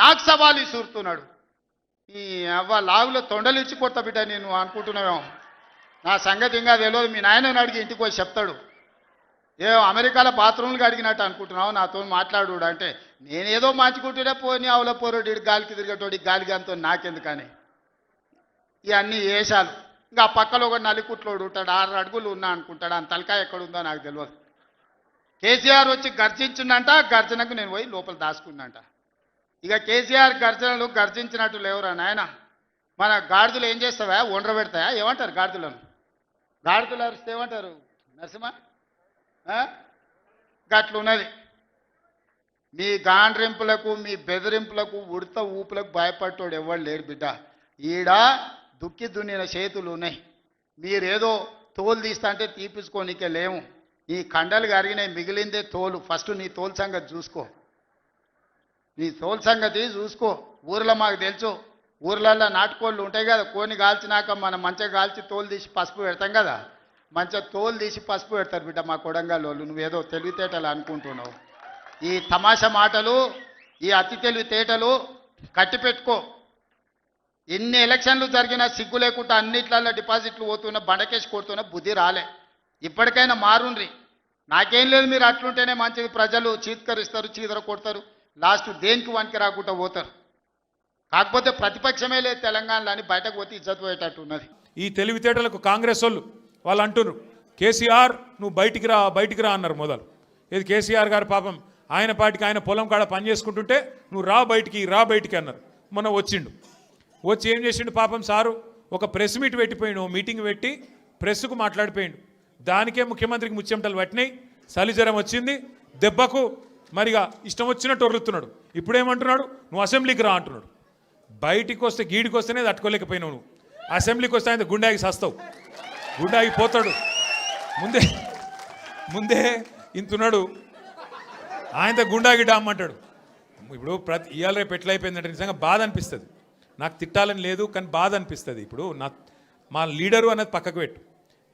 నాకు సవాలు ఇసురుతున్నాడు. ఈ అవ్వ లాగులో తొండలు ఇచ్చి కొత్త బిడ్డ నేను అనుకుంటున్నావేమో. నా సంగతి ఇంకా తెలియదు. మీ నాయనని అడిగి ఇంటికి పోయి చెప్తాడు. అమెరికాలో బాత్రూమ్లు అడిగినట్టు అనుకుంటున్నావు నాతో మాట్లాడు అంటే, నేనేదో మంచుకుంటూనే పోని ఆవుల పోరోడు గాలికి తిరిగేటోడి గాలికి అంతో నాకెందుకని ఇవన్నీ వేషాలు. ఇంకా పక్కలో ఒక నలికుట్లోడు ఉంటాడు, 6 అడుగులు ఉన్నా అనుకుంటాడు. అంత తలకాయ ఎక్కడుందో నాకు తెలియదు. కేసీఆర్ వచ్చి గర్జించిందంట. గర్జనకు నేను పోయి లోపల దాచుకున్నంట. ఇక కేసీఆర్ గర్జనలు గర్జించినట్టు లేవురా నాయన. మన గాడిదలు ఏం చేస్తావా? ఒండ్ర పెడతాయా? ఏమంటారు గాడిదలను? గాడిదలు అరిస్తే ఏమంటారు నరసింహ? గట్లున్నది. మీ గాండ్రింపులకు మీ బెదిరింపులకు ఉడత ఊపులకు భయపడ్డోడు ఎవడు లేడు బిడ్డ. ఈడ దుక్కి దున్నిన చేతులు ఉన్నాయి. మీరేదో తోలు తీస్తా అంటే తీపించుకోనికే లేము. ఈ కండలు కరిగినాయి, మిగిలిందే తోలు. ఫస్ట్ నీ తోలు సంగతి చూసుకో. నీ తోలు సంగతి చూసుకో. ఊర్లో మాకు తెలుసు, ఊర్లల్లో నాటుకోళ్ళు ఉంటాయి కదా, కోని కాల్చినాక మనం మంచిగా కాల్చి తోలు తీసి పసుపు పెడతాం కదా, మంచిగా తోలు తీసి పసుపు పెడతారు బిడ్డ మా కొడంగల్ వాళ్ళు. నువ్వేదో తెలివితేటలు అనుకుంటున్నావు. ఈ తమాషా మాటలు, ఈ అతి తెలివితేటలు కట్టిపెట్టుకో. ఎన్ని ఎలక్షన్లు జరిగినా సిగ్గు లేకుండా అన్నిట్లలో డిపాజిట్లు పోతున్నా, బండకేసి కొడుతున్నా బుద్ధి రాలే. ఇప్పటికైనా మారుండ్రి. నాకేం లేదు, మీరు అట్లుంటేనే మంచిది. ప్రజలు చీత్కరిస్తారు, చీదర కొడతారు, లాస్ట్ దేనికి వానికి రాకుండా పోతారు. కాకపోతే ప్రతిపక్షమే లేదు తెలంగాణలో అని బయటకు పోతే ఇజ్జత్ పోయేటట్టు ఉన్నది. ఈ తెలివితేటలకు కాంగ్రెస్ వాళ్ళు అంటున్నారు, కేసీఆర్ నువ్వు బయటికి రా అన్నారు మొదలు. ఇది కేసీఆర్ గారు పాపం ఆయన పాటికి ఆయన పొలం కాడ పని చేసుకుంటుంటే నువ్వు రా బయటికి అన్నారు. మొన్న వచ్చి ఏం చేసిండు పాపం సారు? ఒక ప్రెస్ మీట్ పెట్టిపోయిండు, మీటింగ్ పెట్టి ప్రెస్కు మాట్లాడిపోయిండు. దానికే ముఖ్యమంత్రికి ముచ్చెమటలు పట్టినాయి, చలిజ్వరం వచ్చింది, దెబ్బకు మరిగా ఇష్టం వచ్చినట్టు ఒర్రుతున్నాడు. ఇప్పుడేమంటున్నాడు? నువ్వు అసెంబ్లీకి రా అంటున్నాడు. బయటికి వస్తే గీడికి వస్తేనే తట్టుకోలేకపోయినావు నువ్వు. అసెంబ్లీకి వస్తే ఆయన గుండాకి సస్తావు, గుండాకి పోతాడు. ముందే ఇంతున్నాడు, ఆయనతో గుండాకి డామ్మంటాడు. ఇప్పుడు ఇవాళ రేపు ఎట్లయిపోయిందంటే నిజంగా బాధ అనిపిస్తుంది. నాకు తిట్టాలని లేదు, కానీ బాధ అనిపిస్తుంది. ఇప్పుడు మా లీడరు అన్నది పక్కకు పెట్టు,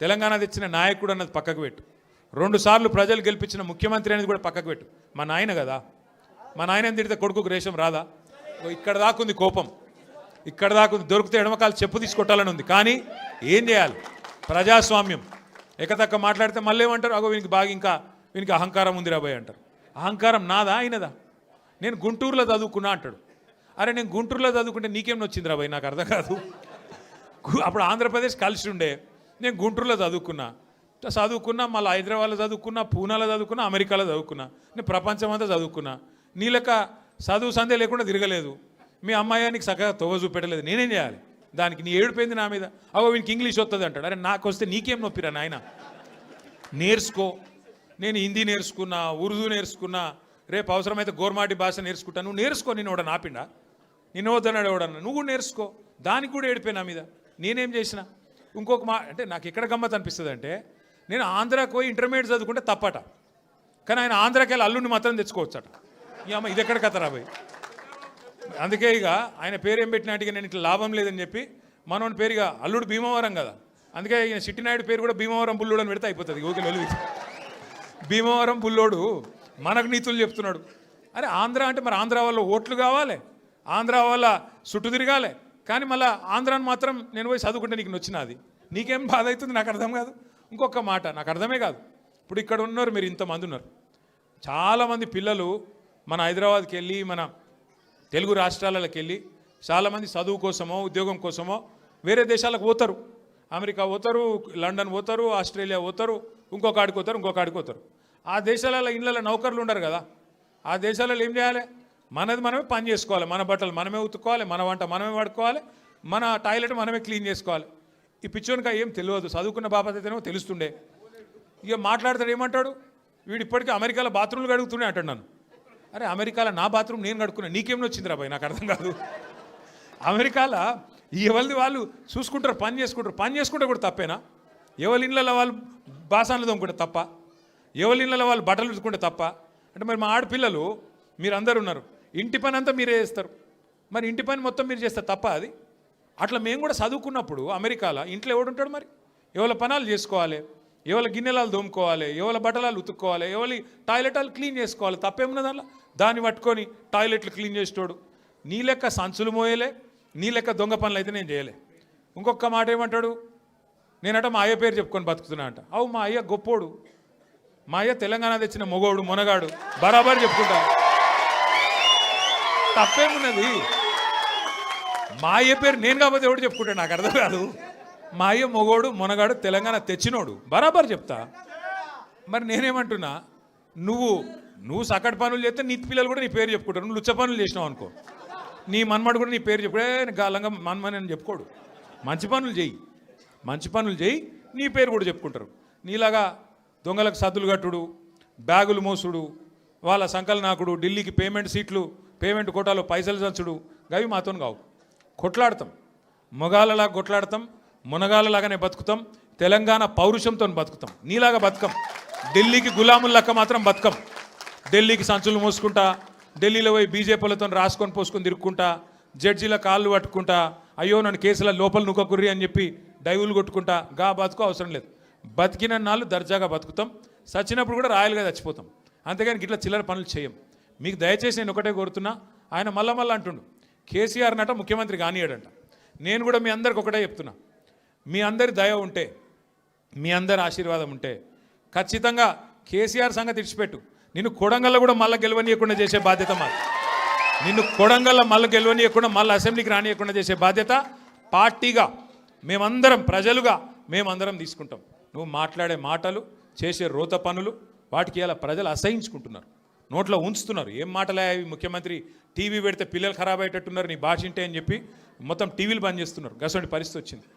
తెలంగాణ తెచ్చిన నాయకుడు అన్నది పక్కకు పెట్టు, 2 సార్లు ప్రజలు గెలిపించిన ముఖ్యమంత్రి అనేది కూడా పక్కకు పెట్టు. మా నాయన కదా, మా నాయన తిడితే కొడుకుకు రేషం రాదా? ఇక్కడ దాకుంది కోపం, ఇక్కడ దాకుంది. దొరికితే ఎడమకాలు చెప్పు తీసుకొట్టాలని ఉంది. కానీ ఏం చేయాలి? ప్రజాస్వామ్యం. ఎకతక్క మాట్లాడితే మళ్ళీ ఏమంటారు? అగో వీనికి అహంకారం ఉంది రాబోయ్ అంటారు. అహంకారం నాదా అయినదా? నేను గుంటూరులో చదువుకున్నా అంటాడు. అరే నేను గుంటూరులో చదువుకుంటే నీకేం వచ్చింది రాబోయ్? నాకు అర్థం కాదు. అప్పుడు ఆంధ్రప్రదేశ్ కలిసి ఉండే, నేను గుంటూరులో చదువుకున్నా, మళ్ళీ హైదరాబాద్లో చదువుకున్నా, పూనాలో చదువుకున్నా, అమెరికాలో చదువుకున్నా, నేను ప్రపంచం అంతా చదువుకున్నా. నీ లెక్క చదువు సందే లేకుండా తిరగలేదు. మీ అమ్మాయి నీకు చక్కగా తొవ్వ చూపెట్టలేదు. నేనేం చేయాలి దానికి? నీ ఏడిపోయింది నా మీద. అవో వీనికి ఇంగ్లీష్ వస్తుంది అంటాడు. అరే నాకు వస్తే నీకేం నొప్పిరా నాయన? నేర్చుకో. నేను హిందీ నేర్చుకున్నా, ఉర్దూ నేర్చుకున్నా, రేపు అవసరమైతే గోర్మాటి భాష నేర్చుకుంటా. నువ్వు నేర్చుకో. నేను ఎవడ నాపిండా? నేను వద్దన్నాడు ఎవడన్నా? నువ్వు కూడా నేర్చుకో. దానికి కూడా ఏడిపోయి నా మీద. నేనేం చేసిన? ఇంకొక అంటే నాకు ఎక్కడ గమ్మత్ అనిపిస్తుంది అంటే, నేను ఆంధ్రాకి పోయి ఇంటర్మీడియట్ చదువుకుంటే తప్పట, కానీ ఆయన ఆంధ్రాకి వెళ్ళి అల్లుడిని మాత్రం తెచ్చుకోవచ్చట. ఈ అమ్మ ఇది ఎక్కడ కథ రాబోయ్? అందుకే ఇక ఆయన పేరు ఏం పెట్టినట్టుగా నేను ఇట్లా లాభం లేదని చెప్పి మనోని పేరుగా అల్లుడు భీమవరం కదా, అందుకే ఈయన చిట్టినాయుడు పేరు కూడా భీమవరం బుల్లోడు అని పెడితే అయిపోతుంది. ఓకే లొలి భీమవరం బుల్లోడు మనకు నీతులు చెప్తున్నాడు. అరే ఆంధ్ర అంటే మరి ఆంధ్ర వల్ల ఓట్లు కావాలి, ఆంధ్ర వల్ల చుట్టూ తిరగాలి, కానీ మళ్ళీ ఆంధ్రాని మాత్రం నేను పోయి చదువుకుంటే నీకు నచ్చినది. నీకేం బాధ అవుతుంది? నాకు అర్థం కాదు. ఇంకొక మాట నాకు అర్థమే కాదు. ఇప్పుడు ఇక్కడ ఉన్నారు మీరు, ఇంతమంది ఉన్నారు, చాలామంది పిల్లలు మన హైదరాబాద్కి వెళ్ళి, మన తెలుగు రాష్ట్రాలకు వెళ్ళి చాలామంది చదువు కోసమో ఉద్యోగం కోసమో వేరే దేశాలకు పోతారు. అమెరికా పోతారు, లండన్ పోతారు, ఆస్ట్రేలియా పోతారు, ఇంకొక ఆడికి పోతారు. ఆ దేశాలలో ఇళ్ళలో నౌకర్లు ఉండరు కదా. ఆ దేశాలలో ఏం చేయాలి? మనది మనమే పని చేసుకోవాలి, మన బట్టలు మనమే ఉతుక్కోవాలి, మన వంట మనమే వాడుకోవాలి, మన టాయిలెట్ మనమే క్లీన్ చేసుకోవాలి. ఈ పిచ్చోనికా ఏం తెలియదు. చదువుకున్న బాపతేనేమో తెలుస్తుండే. ఇక మాట్లాడతాడు, ఏమంటాడు? వీడు ఇప్పటికీ అమెరికాలో బాత్రూమ్లు కడుగుతూనే అంటాడు నన్ను. అరే అమెరికాలో నా బాత్రూమ్ నేను కడుక్కున్నా, నీకేం వచ్చింది రాబాయ్? నాకు అర్థం కాదు. అమెరికాలో ఎవరిది వాళ్ళు చూసుకుంటారు, పని చేసుకుంటే కూడా తప్పేనా? ఎవరి ఇళ్ళలో వాళ్ళు బాసాన్లు తోముకుంటే తప్ప? ఎవరి ఇళ్ళలో వాళ్ళు బట్టలు ఉతుకుంటే తప్ప? అంటే మరి మా ఆడపిల్లలు మీరందరూ ఉన్నారు, ఇంటి పని అంతా మీరే చేస్తారు, మరి ఇంటి పని మొత్తం మీరు చేస్తే తప్ప అది? అట్లా మేము కూడా చదువుకున్నప్పుడు అమెరికాలో ఇంట్లో ఎవడుంటాడు? మరి ఎవరి పనాలు చేసుకోవాలి, ఎవరి గిన్నెలాలు దోముకోవాలి, ఎవరి బట్టలాలు ఉతుక్కోవాలి, ఎవరి టాయిలెటాలు క్లీన్ చేసుకోవాలి. తప్పేమున్నది అలా? దాన్ని పట్టుకొని టాయిలెట్లు క్లీన్ చేసేటోడు, నీ లెక్క సంచులు మోయలే, నీ లెక్క దొంగ పనులు అయితే నేను చేయలే. ఇంకొక మాట ఏమంటాడు, నేనట మా అయ్య పేరు చెప్పుకొని బతుకుతున్నా అంట. అవు మా అయ్య గొప్పోడు, మా అయ్య తెలంగాణ తెచ్చిన మొగోడు మొనగాడు, బరాబర్ చెప్పుకుంటా, తప్పేమున్నది. మా అయ్య పేరు నేను కాకపోతే ఎవడు చెప్పుకుంటాడు, నాకు అర్థం కాదు. మా అయ్య మొగోడు మొనగాడు తెలంగాణ తెచ్చినోడు, బరాబర్ చెప్తా. మరి నేనేమంటున్నా, నువ్వు సకటి పనులు చేస్తే నీ పిల్లలు కూడా నీ పేరు చెప్పుకుంటారు. నువ్వు లుచ్చ పనులు చేసినావు అనుకో, నీ మన్మడు కూడా నీ పేరు చెప్పుడే గాలంగా మన్మని అని చెప్పుకోడు. మంచి పనులు చేయి, నీ పేరు కూడా చెప్పుకుంటారు. నీలాగా దొంగలకు సద్దులు కట్టుడు, బ్యాగులు మోసుడు, వాళ్ళ సంకల్ నాకుడు, ఢిల్లీకి పేమెంట్ కోటాలో పైసలు చంచుడు, గవి మాతో కావు. కొట్లాడతాం, మొగాళ్ళలాగా కొట్లాడతాం, మునగాళ్ళలాగానే బతుకుతాం, తెలంగాణ పౌరుషంతో బతుకుతాం. నీలాగా బతుకం, ఢిల్లీకి గులాములక్క మాత్రం బతుకం. ఢిల్లీకి సంచులు మోసుకుంటా, ఢిల్లీలో పోయి బీజేపీలతో రాసుకొని పోసుకొని తిరుక్కుంటా, జడ్జీల కాళ్ళు పట్టుకుంటా, అయ్యో నన్ను కేసుల లోపల నుక్కకుర్రి అని చెప్పి డైవులు కొట్టుకుంటా, గా బతుకు అవసరం లేదు. బతికిన నాళ్ళు దర్జాగా బతుకుతాం, చచ్చినప్పుడు కూడా రాయలుగా చచ్చిపోతాం. అంతేగాని ఇట్లా చిల్లర పనులు చేయం. మీకు దయచేసి నేను ఒకటే కోరుతున్నా, ఆయన మళ్ళా అంటుండు కేసీఆర్ నట ముఖ్యమంత్రి కానియాడంట. నేను కూడా మీ అందరికి ఒకటే చెప్తున్నా, మీ అందరి దయ ఉంటే, మీ అందరి ఆశీర్వాదం ఉంటే ఖచ్చితంగా కేసీఆర్ సంగతి ఇడిచిపెట్టు, నిన్ను కొడంగల్లో కూడా మళ్ళీ గెలవనీయకుండా చేసే బాధ్యత మాది. నిన్ను కొడంగల్లో మళ్ళీ గెలవనీయకుండా మళ్ళీ అసెంబ్లీకి రానియకుండా చేసే బాధ్యత పార్టీగా మేమందరం, ప్రజలుగా మేమందరం తీసుకుంటాం. నువ్వు మాట్లాడే మాటలు, చేసే రోత పనులు, వాటికి ఇలా ప్రజలు అసహించుకుంటున్నారు, నోట్లో ఉంచుతున్నారు. ఏం మాటలే అవి, ముఖ్యమంత్రి టీవీ పెడితే పిల్లలు ఖరాబ్ అయ్యేటట్టున్నారు నీ భాష ఇంటే అని చెప్పి మొత్తం టీవీలు బంద్ చేస్తున్నారు. గసంటి పరిస్థితి వచ్చింది.